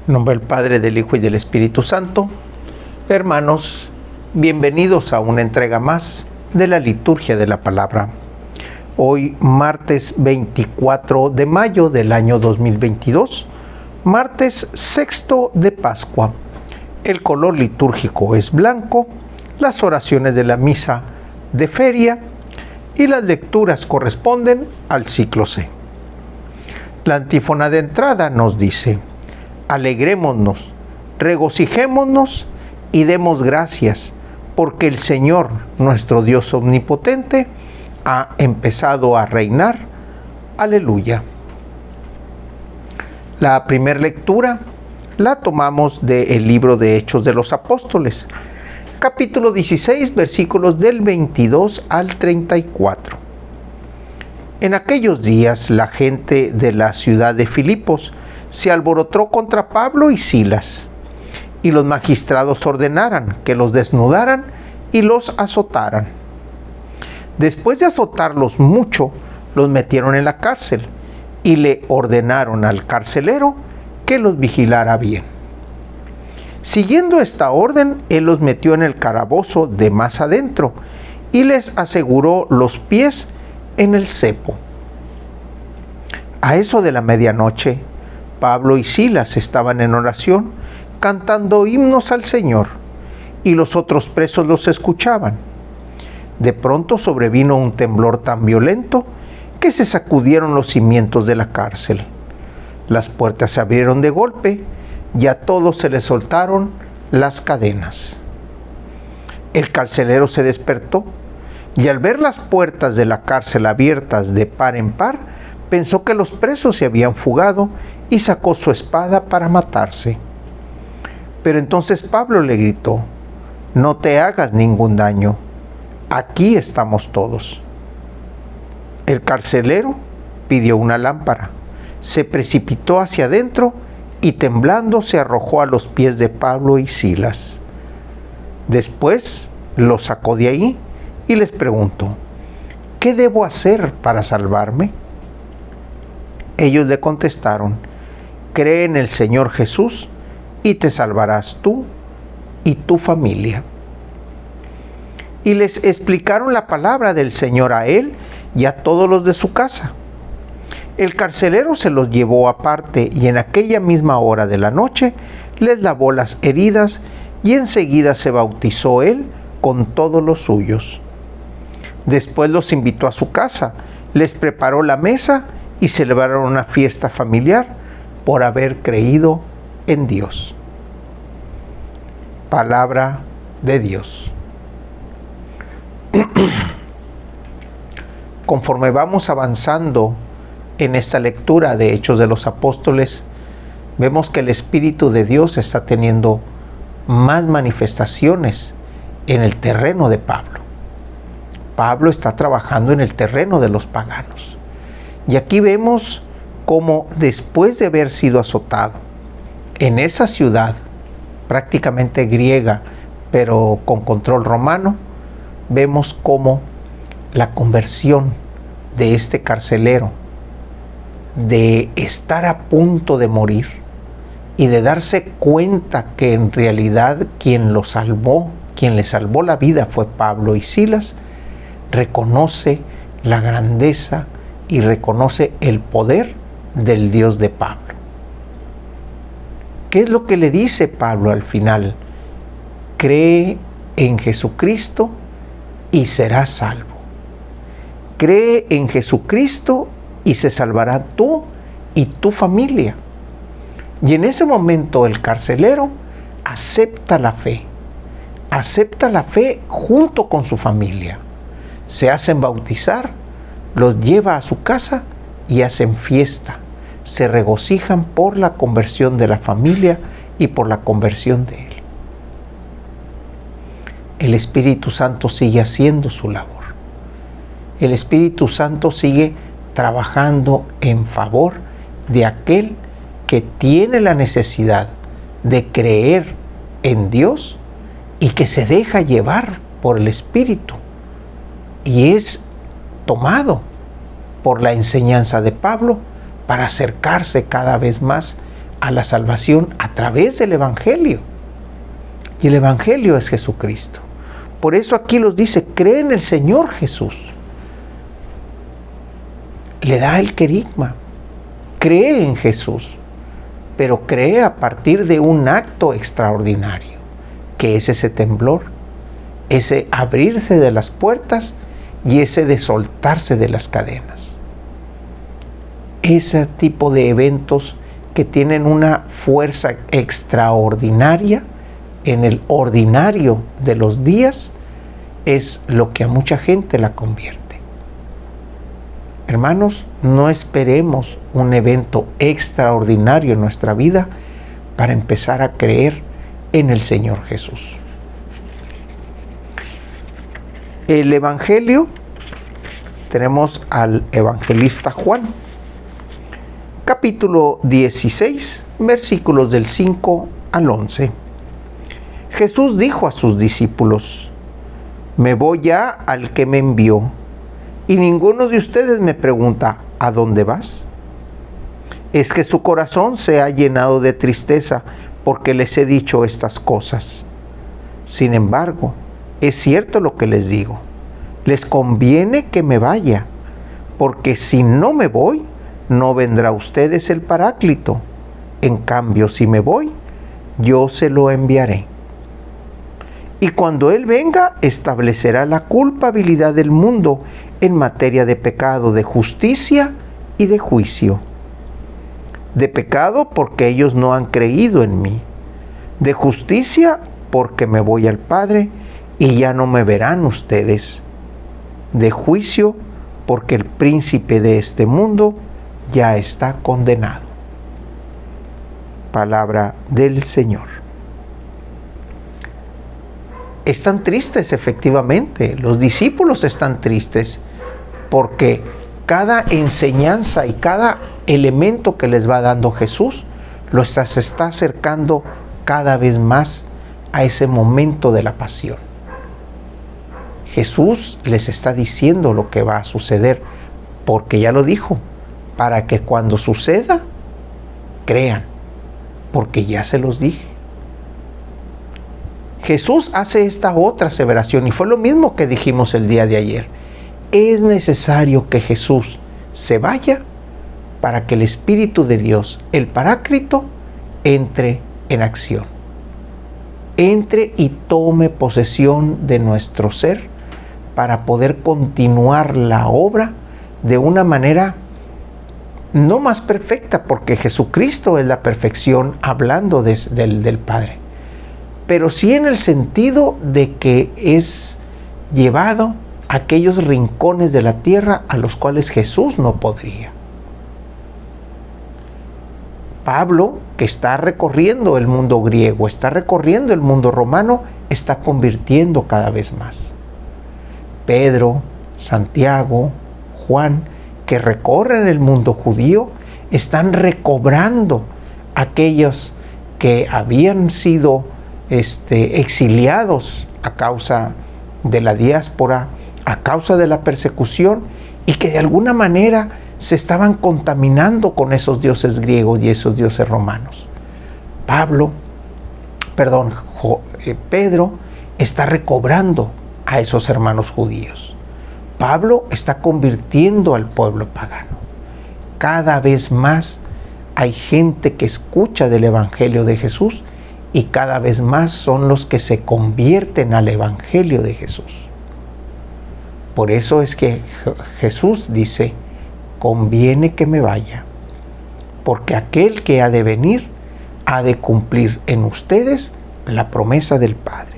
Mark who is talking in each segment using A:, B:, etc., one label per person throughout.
A: En nombre del Padre, del Hijo y del Espíritu Santo. Hermanos, bienvenidos a una entrega más de la liturgia de la palabra. Hoy, martes 24 de mayo del año 2022, martes sexto de Pascua. El color litúrgico es blanco, las oraciones de la misa de feria y las lecturas corresponden al ciclo C. La antífona de entrada nos dice: alegrémonos, regocijémonos y demos gracias, porque el Señor, nuestro Dios omnipotente, ha empezado a reinar. Aleluya. La primera lectura la tomamos del libro de Hechos de los Apóstoles, capítulo 16, versículos del 22 al 34. En aquellos días la gente de la ciudad de Filipos se alborotó contra Pablo y Silas, y los magistrados ordenaran que los desnudaran y los azotaran. Después de azotarlos mucho, los metieron en la cárcel y le ordenaron al carcelero que los vigilara bien. Siguiendo esta orden, él los metió en el calabozo de más adentro y les aseguró los pies en el cepo. A eso de la medianoche, Pablo y Silas estaban en oración, cantando himnos al Señor, y los otros presos los escuchaban. De pronto sobrevino un temblor tan violento que se sacudieron los cimientos de la cárcel. Las puertas se abrieron de golpe y a todos se les soltaron las cadenas. El carcelero se despertó y al ver las puertas de la cárcel abiertas de par en par, pensó que los presos se habían fugado y sacó su espada para matarse. Pero entonces Pablo le gritó: no te hagas ningún daño, aquí estamos todos. El carcelero pidió una lámpara, se precipitó hacia adentro y temblando se arrojó a los pies de Pablo y Silas. Después los sacó de ahí y les preguntó: ¿qué debo hacer para salvarme? Ellos le contestaron: cree en el Señor Jesús y te salvarás tú y tu familia. Y les explicaron la palabra del Señor a él y a todos los de su casa. El carcelero se los llevó aparte y en aquella misma hora de la noche les lavó las heridas y enseguida se bautizó él con todos los suyos. Después los invitó a su casa, les preparó la mesa y celebraron una fiesta familiar por haber creído en Dios. Palabra de Dios. Conforme vamos avanzando en esta lectura de Hechos de los Apóstoles, vemos que el Espíritu de Dios está teniendo más manifestaciones en el terreno de Pablo. Pablo está trabajando en el terreno de los paganos. Y aquí vemos cómo después de haber sido azotado en esa ciudad prácticamente griega, pero con control romano, vemos cómo la conversión de este carcelero, de estar a punto de morir y de darse cuenta que en realidad quien lo salvó, quien le salvó la vida fue Pablo y Silas, reconoce la grandeza y reconoce el poder del Dios de Pablo. ¿Qué es lo que le dice Pablo al final? Cree en Jesucristo y serás salvo. Cree en Jesucristo y se salvará tú y tu familia. Y en ese momento el carcelero acepta la fe junto con su familia. Se hacen bautizar, los lleva a su casa y hacen fiesta. Se regocijan por la conversión de la familia y por la conversión de él. El Espíritu Santo sigue haciendo su labor. El Espíritu Santo sigue trabajando en favor de aquel que tiene la necesidad de creer en Dios y que se deja llevar por el Espíritu y es tomado por la enseñanza de Pablo para acercarse cada vez más a la salvación a través del Evangelio. Y el Evangelio es Jesucristo. Por eso aquí los dice, cree en el Señor Jesús. Le da el querigma. Cree en Jesús, pero cree a partir de un acto extraordinario, que es ese temblor, ese abrirse de las puertas y ese de soltarse de las cadenas. Ese tipo de eventos que tienen una fuerza extraordinaria en el ordinario de los días es lo que a mucha gente la convierte. Hermanos, no esperemos un evento extraordinario en nuestra vida para empezar a creer en el Señor Jesús. El Evangelio, tenemos al evangelista Juan, capítulo 16, versículos del 5 al 11. Jesús dijo a sus discípulos: me voy ya al que me envió, y ninguno de ustedes me pregunta: ¿a dónde vas? Es que su corazón se ha llenado de tristeza porque les he dicho estas cosas. Sin embargo, es cierto lo que les digo. Les conviene que me vaya, porque si no me voy, no vendrá a ustedes el Paráclito. En cambio, si me voy, yo se lo enviaré. Y cuando Él venga, establecerá la culpabilidad del mundo en materia de pecado, de justicia y de juicio. De pecado porque ellos no han creído en mí. De justicia porque me voy al Padre y ya no me verán ustedes. De juicio porque el príncipe de este mundo ya está condenado. Palabra del Señor. Están tristes, efectivamente. Los discípulos están tristes porque cada enseñanza y cada elemento que les va dando Jesús se está acercando cada vez más a ese momento de la pasión. Jesús les está diciendo lo que va a suceder, porque ya lo dijo, para que cuando suceda, crean, porque ya se los dije. Jesús hace esta otra aseveración, y fue lo mismo que dijimos el día de ayer. Es necesario que Jesús se vaya para que el Espíritu de Dios, el Paráclito, entre en acción. Entre y tome posesión de nuestro ser para poder continuar la obra de una manera no más perfecta, porque Jesucristo es la perfección hablando del Padre, pero sí en el sentido de que es llevado a aquellos rincones de la tierra a los cuales Jesús no podría. Pablo, que está recorriendo el mundo griego, está recorriendo el mundo romano, está convirtiendo cada vez más. Pedro, Santiago, Juan, que recorren el mundo judío, están recobrando aquellos que habían sido exiliados a causa de la diáspora, a causa de la persecución, y que de alguna manera se estaban contaminando con esos dioses griegos y esos dioses romanos. Pedro está recobrando a esos hermanos judíos. Pablo está convirtiendo al pueblo pagano. Cada vez más hay gente que escucha del Evangelio de Jesús, y cada vez más son los que se convierten al Evangelio de Jesús. Por eso es que Jesús dice: conviene que me vaya, porque aquel que ha de venir ha de cumplir en ustedes la promesa del Padre.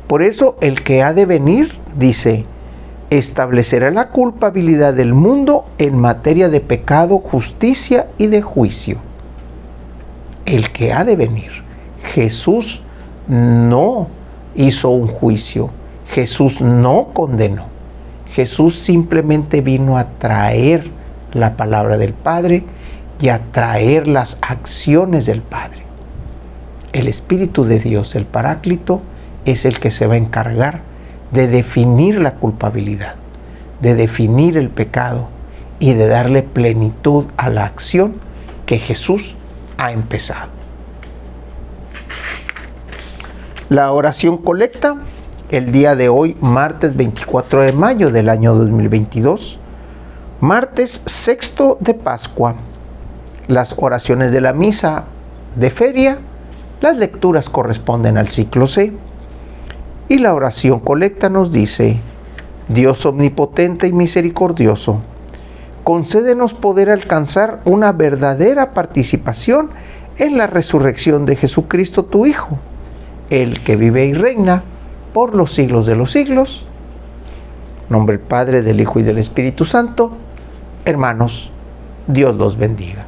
A: Por eso el que ha de venir, dice, establecerá la culpabilidad del mundo en materia de pecado, justicia y de juicio. El que ha de venir. Jesús no hizo un juicio. Jesús no condenó. Jesús simplemente vino a traer la palabra del Padre y a traer las acciones del Padre. El Espíritu de Dios, el Paráclito, es el que se va a encargar de definir la culpabilidad, de definir el pecado y de darle plenitud a la acción que Jesús ha empezado. La oración colecta, el día de hoy, martes 24 de mayo del año 2022, martes sexto de Pascua. Las oraciones de la misa de feria, las lecturas corresponden al ciclo C. Y la oración colecta nos dice: Dios omnipotente y misericordioso, concédenos poder alcanzar una verdadera participación en la resurrección de Jesucristo tu Hijo, el que vive y reina por los siglos de los siglos. En nombre del Padre, del Hijo y del Espíritu Santo. Hermanos, Dios los bendiga.